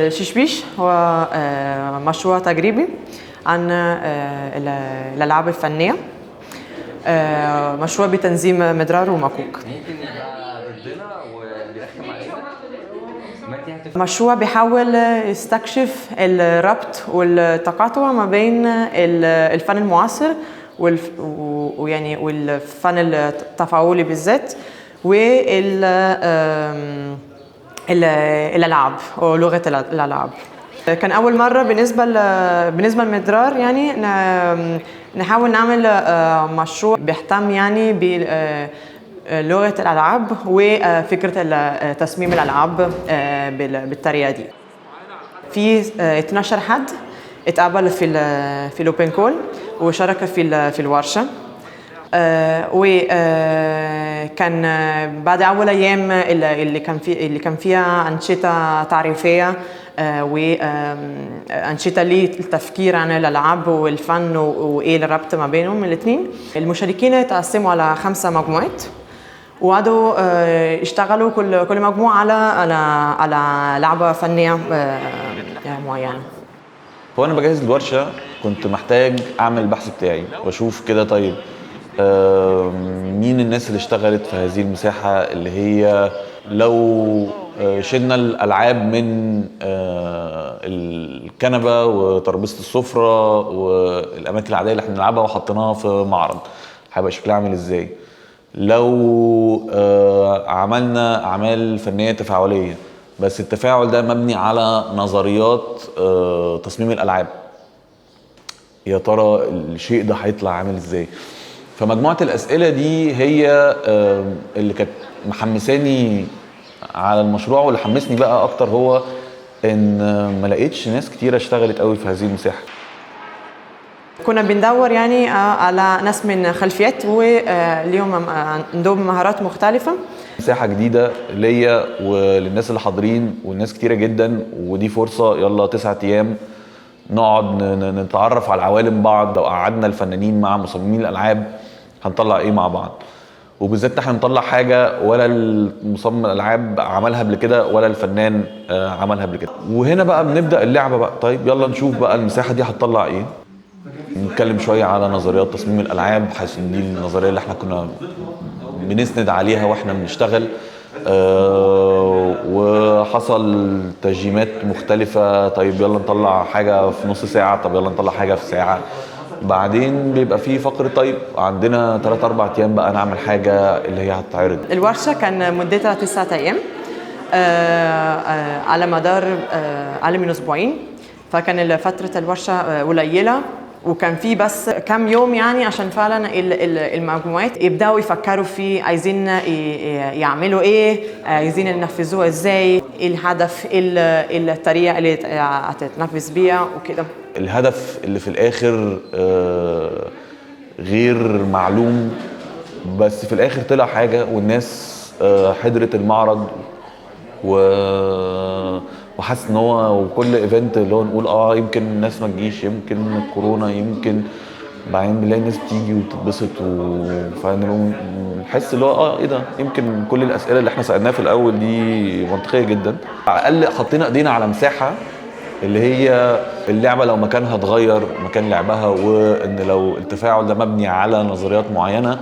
شيشبيش هو مشروع تجريبي عن الألعاب الفنية. مشروع بتنظيم مدرار ومكوك. ممكن يبقى ضدنا وبيرخم علينا. مشروع بيحاول يستكشف الربط والتقاطع ما بين الفن المعاصر ويعني والفن التفاعلي بالذات الألعاب ولغة الألعاب. كان أول مرة بالنسبة للمدرار يعني نحاول نعمل مشروع بيهتم يعني بلغة الألعاب وفكرة تصميم الألعاب بالطريقة دي. في 12 حد اتقابل في الأوبن كول وشارك في الورشة. وكان بعد أول أيام اللي كان فيها أنشطة تعريفية وأنشطة للتفكير عن الألعاب والفن وإيه الربط ما بينهم الاثنين. المشاركين تقسموا على 5 مجموعات وقعدوا اشتغلوا كل مجموعة على لعبة فنية معينة. وأنا بجهز الورشة كنت محتاج أعمل البحث بتاعي وأشوف كده طيب مين الناس اللي اشتغلت في هذه المساحة اللي هي لو شلنا الألعاب من الكنبة وترابيزة السفرة والأماكن العادية اللي احنا بنلعبها وحطيناها في معرض هيبقى شكلها عامل ازاي. لو عملنا أعمال فنية تفاعلية بس التفاعل ده مبني على نظريات تصميم الألعاب، يا ترى الشيء ده هيطلع عامل ازاي. فمجموعة الأسئلة دي هي اللي كانت محمساني على المشروع، واللي حمسني بقى أكتر هو إن ما لقيتش ناس كتيرة اشتغلت قوي في هذه المساحة. كنا بندور يعني على ناس من خلفيات وليهم عندهم مهارات مختلفة. مساحة جديدة ليا وللناس اللي حاضرين والناس كتيرة جدا، ودي فرصة يلا 9 أيام نقعد نتعرف على عوالم بعض. لو قعدنا الفنانين مع مصممين الألعاب هنطلع ايه مع بعض، وبالذات احنا نطلع حاجه ولا المصمم الالعاب عملها قبل كده ولا الفنان عملها قبل كده. وهنا بقى بنبدا اللعبه بقى. طيب يلا نشوف بقى المساحه دي هتطلع ايه. نتكلم شويه على نظريات تصميم الالعاب، حيث دي النظريه اللي احنا كنا بنسند عليها واحنا بنشتغل. وحصل تجيمات مختلفه. طيب يلا نطلع حاجه في نص ساعه، طب يلا نطلع حاجه في ساعه. بعدين بيبقى في فقرة طيب عندنا 3-4 أيام بقى نعمل حاجة اللي هي هتتعرض. الورشة كان مدتها 9 أيام على مدار أقل من أسبوعين، فكان فترة الورشة قليلة وكان في بس كام يوم يعني عشان فعلا المجموعات يبدأوا يفكروا في عايزين يعملوا ايه، عايزين ينفذوها ازاي، ايه الهدف، ايه الطريقة اللي هتتنفذ بيها وكده. الهدف اللي في الآخر غير معلوم، بس في الآخر طلع حاجة والناس حضرت المعرض وحاسس ان هو وكل ايفنت اللي هو نقول يمكن الناس ما تجيش، يمكن الكورونا، يمكن بعدين بنلاقي الناس تيجي وتتبسط ونحس اللي هو ايه ده، يمكن كل الاسئله اللي احنا سالناها في الاول دي منطقيه جدا. على الاقل حطينا ايدينا على مساحه اللي هي اللعبه لو مكانها اتغير مكان لعبها، وان لو التفاعل ده مبني على نظريات معينه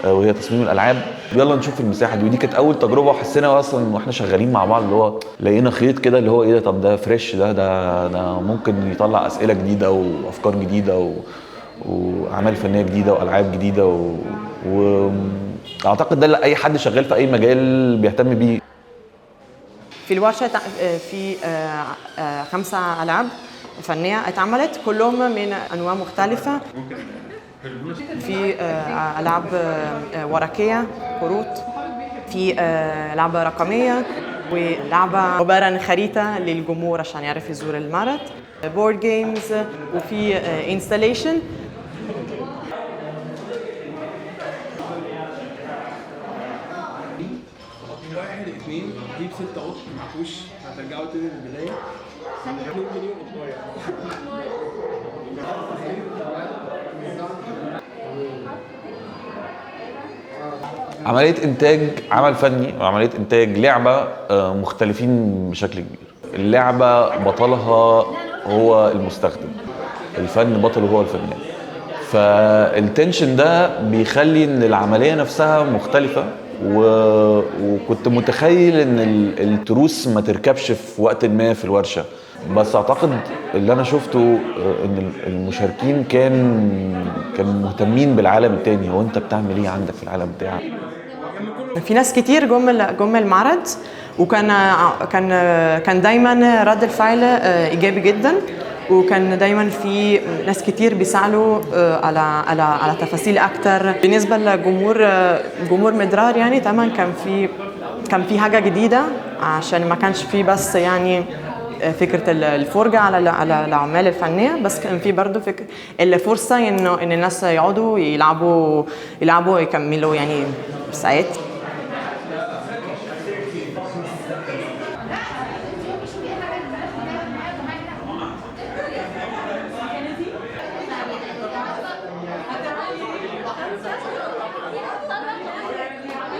وهي تصميم الالعاب يلا نشوف المساحه دي. ودي كانت اول تجربه وحسينا اصلا واحنا شغالين مع بعض اللي هو لقينا خيط كده اللي هو ايه ده، طب ده فريش، ده ممكن يطلع اسئله جديده وافكار جديده واعمال فنيه جديده والعاب جديده واعتقد ده اللي اي حد شغال في اي مجال بيهتم بيه. في الورشه في 5 ألعاب فنيه اتعملت كلهم من انواع مختلفه. في ألعاب ورقية كروت، في لعبة رقمية، ولعبة عبارة عن خريطة للجمهور عشان يعرف يزور المعرض، بورد جيمز، وفي انستاليشن. واحد 2 جيب 6 قط معكوش هترجعوا تاني للبداية. 2 مليون قطاية. عملية إنتاج عمل فني وعملية إنتاج لعبة مختلفين بشكل كبير. اللعبة بطلها هو المستخدم، الفن بطله هو الفنان. فالتنشن ده بيخلي ان العملية نفسها مختلفة، وكنت متخيل ان التروس ما تركبش في وقت ما في الورشة. بس اعتقد اللي انا شفته ان المشاركين كانوا مهتمين بالعالم التاني. هو انت بتعمل ايه عندك في العالم بتاعك؟ في ناس كتير جم المعرض، وكان دايما رد الفعل ايجابي جدا، وكان دايما في ناس كتير بيسألوا على تفاصيل اكتر. بالنسبه جمهور مدرار يعني طبعا كان في حاجه جديده، عشان ما كانش في بس يعني فكره الفرجه على الاعمال الفنيه، بس كان في برضه الفرصه ان الناس يقعدوا يلعبوا يكملوا يعني ساعات.